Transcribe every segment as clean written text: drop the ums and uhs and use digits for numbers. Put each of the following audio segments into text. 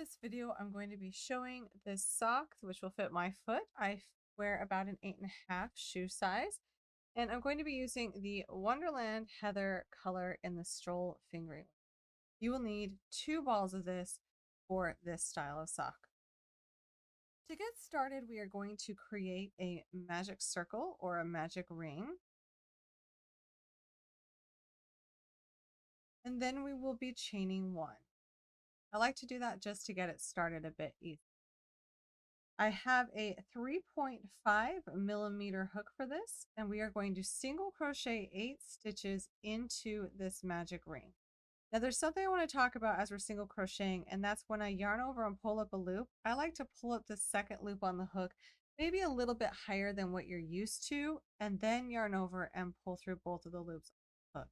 this video, I'm going to be showing this sock, which will fit my foot. I wear about an 8.5 shoe size, and I'm going to be using the Wonderland Heather color in the stroll fingering. You will need 2 balls of this for this style of sock. To get started, we are going to create a magic circle or a magic ring. And then we will be chaining 1. I like to do that just to get it started a bit easy. I have a 3.5mm hook for this, and we are going to single crochet 8 stitches into this magic ring. Now there's something I want to talk about as we're single crocheting, and that's when I yarn over and pull up a loop. I like to pull up the second loop on the hook, maybe a little bit higher than what you're used to, and then yarn over and pull through both of the loops on the hook.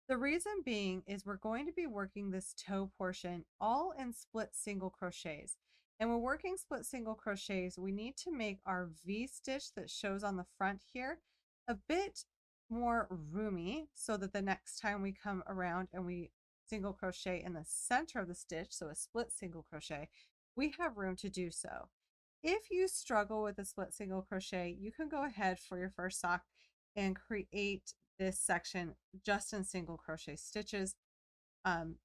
The reason being is we're going to be working this toe portion all in split single crochets. And we're working split single crochets, we need to make our V stitch that shows on the front here a bit more roomy so that the next time we come around and we single crochet in the center of the stitch, so a split single crochet, we have room to do so. If you struggle with a split single crochet, you can go ahead for your first sock and create this section just in single crochet stitches.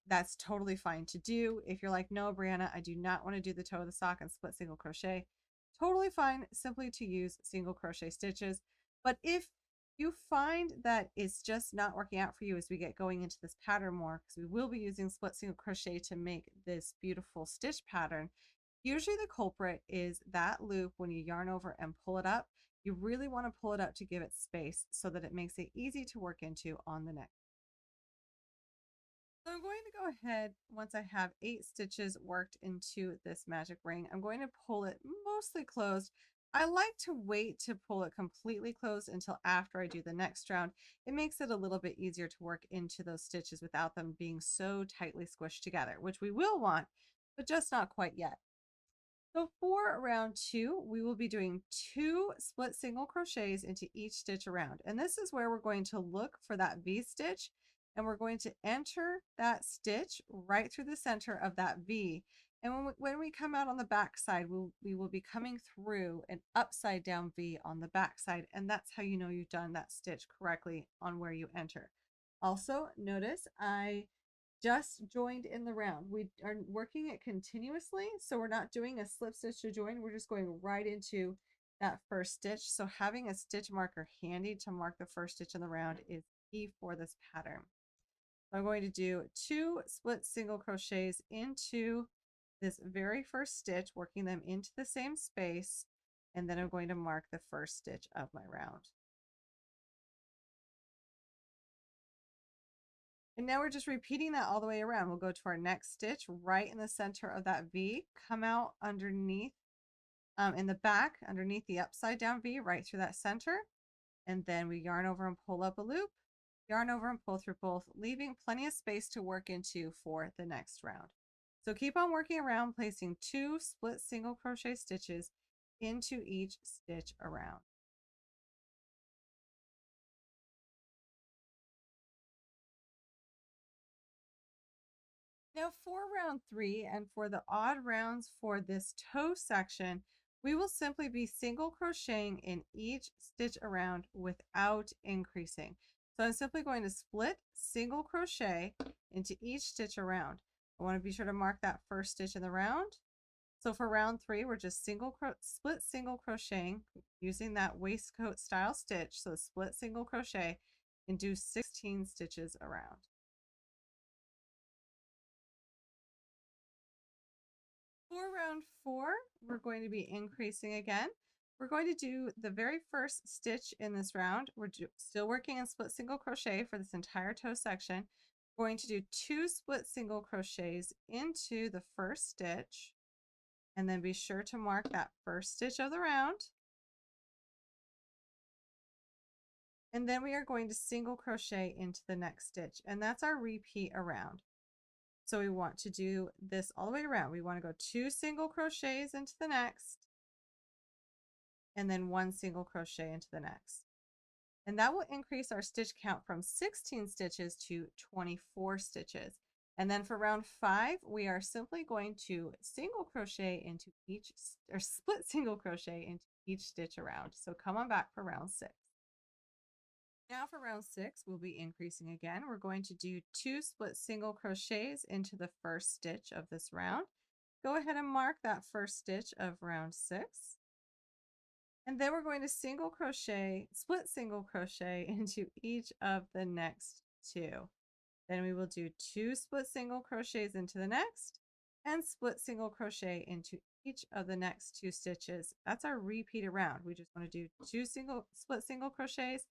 That's totally fine to do. If you're like, no, Brianna, I do not want to do the toe of the sock and split single crochet, totally fine simply to use single crochet stitches. But if you find that it's just not working out for you as we get going into this pattern more, because we will be using split single crochet to make this beautiful stitch pattern, usually the culprit is that loop when you yarn over and pull it up. You really want to pull it up to give it space so that it makes it easy to work into on the next. So I'm going to go ahead, once I have 8 stitches worked into this magic ring, I'm going to pull it mostly closed. I like to wait to pull it completely closed until after I do the next round. It makes it a little bit easier to work into those stitches without them being so tightly squished together, which we will want, but just not quite yet. So for round 2, we will be doing 2 split single crochets into each stitch around. And this is where we're going to look for that V stitch, and we're going to enter that stitch right through the center of that V. And when we come out on the back side, we will be coming through an upside down V on the back side. And that's how you know you've done that stitch correctly on where you enter. Also, notice I just joined in the round. We are working it continuously, so we're not doing a slip stitch to join. We're just going right into that first stitch. So having a stitch marker handy to mark the first stitch in the round is key for this pattern. So I'm going to do 2 split single crochets into this very first stitch, working them into the same space, and then I'm going to mark the first stitch of my round. And now we're just repeating that all the way around. We'll go to our next stitch right in the center of that V, come out underneath in the back, underneath the upside down V, right through that center. And then we yarn over and pull up a loop, yarn over and pull through both, leaving plenty of space to work into for the next round. So keep on working around, placing 2 split single crochet stitches into each stitch around. Now for round 3 and for the odd rounds for this toe section, we will simply be single crocheting in each stitch around without increasing. So I'm simply going to split single crochet into each stitch around. I want to be sure to mark that first stitch in the round. So for round 3, we're just split single crocheting using that waistcoat style stitch. So split single crochet and do 16 stitches around. For round 4, we're going to be increasing again. We're going to do the very first stitch in this round. We're still working in split single crochet for this entire toe section. We're going to do 2 split single crochets into the first stitch, and then be sure to mark that first stitch of the round. And then we are going to single crochet into the next stitch, and that's our repeat around. So we want to do this all the way around. We want to go 2 single crochets into the next, and then 1 single crochet into the next. And that will increase our stitch count from 16 stitches to 24 stitches. And then for round 5, we are simply going to single crochet into each, or split single crochet into each stitch around. So come on back for round 6. Now for round 6, we'll be increasing again. We're going to do 2 split single crochets into the first stitch of this round. Go ahead and mark that first stitch of round 6. And then we're going to split single crochet into each of the next 2. Then we will do 2 split single crochets into the next and split single crochet into each of the next 2 stitches. That's our repeat around. We just want to do 2 split single crochets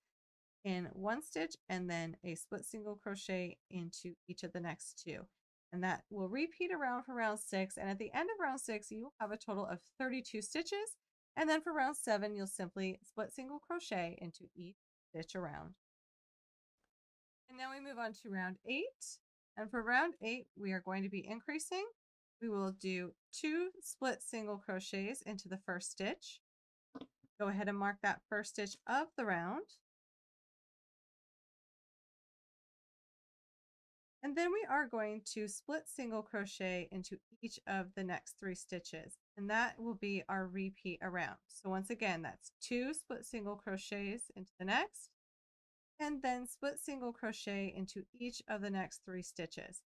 in one stitch and then a split single crochet into each of the next 2. And that will repeat around for round 6. And at the end of round 6, you will have a total of 32 stitches. And then for round 7, you'll simply split single crochet into each stitch around. And now we move on to round 8. And for round 8, we are going to be increasing. We will do 2 split single crochets into the first stitch. Go ahead and mark that first stitch of the round. And then we are going to split single crochet into each of the next 3 stitches. And that will be our repeat around. So once again, that's 2 split single crochets into the next, and then split single crochet into each of the next 3 stitches.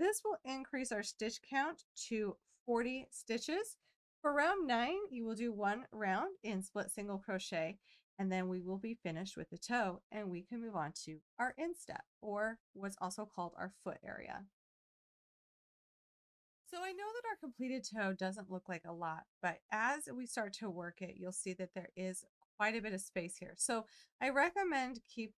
This will increase our stitch count to 40 stitches. For round 9, you will do 1 round in split single crochet, and then we will be finished with the toe, and we can move on to our instep, or what's also called our foot area. So I know that our completed toe doesn't look like a lot, but as we start to work it, you'll see that there is quite a bit of space here. So I recommend keep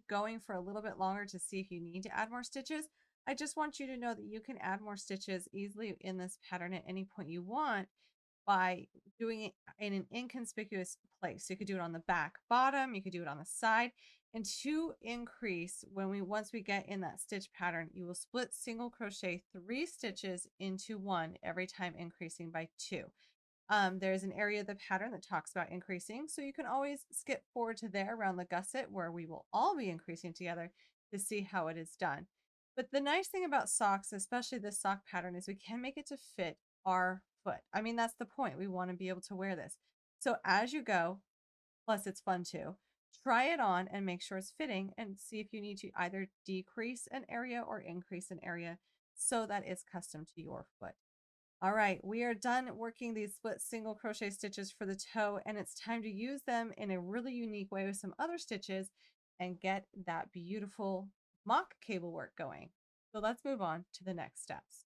going for a little bit longer to see if you need to add more stitches. I just want you to know that you can add more stitches easily in this pattern at any point you want by doing it in an inconspicuous place. So you could do it on the back bottom, you could do it on the side. And to increase, once we get in that stitch pattern, you will split single crochet 3 stitches into 1 every time, increasing by 2. There's an area of the pattern that talks about increasing, so you can always skip forward to there around the gusset where we will all be increasing together to see how it is done. But the nice thing about socks, especially this sock pattern, is we can make it to fit our foot. I mean, that's the point. We want to be able to wear this. So as you go, plus it's fun too, try it on and make sure it's fitting and see if you need to either decrease an area or increase an area so that it's custom to your foot. All right, we are done working these split single crochet stitches for the toe, and it's time to use them in a really unique way with some other stitches and get that beautiful mock cable work going. So let's move on to the next steps.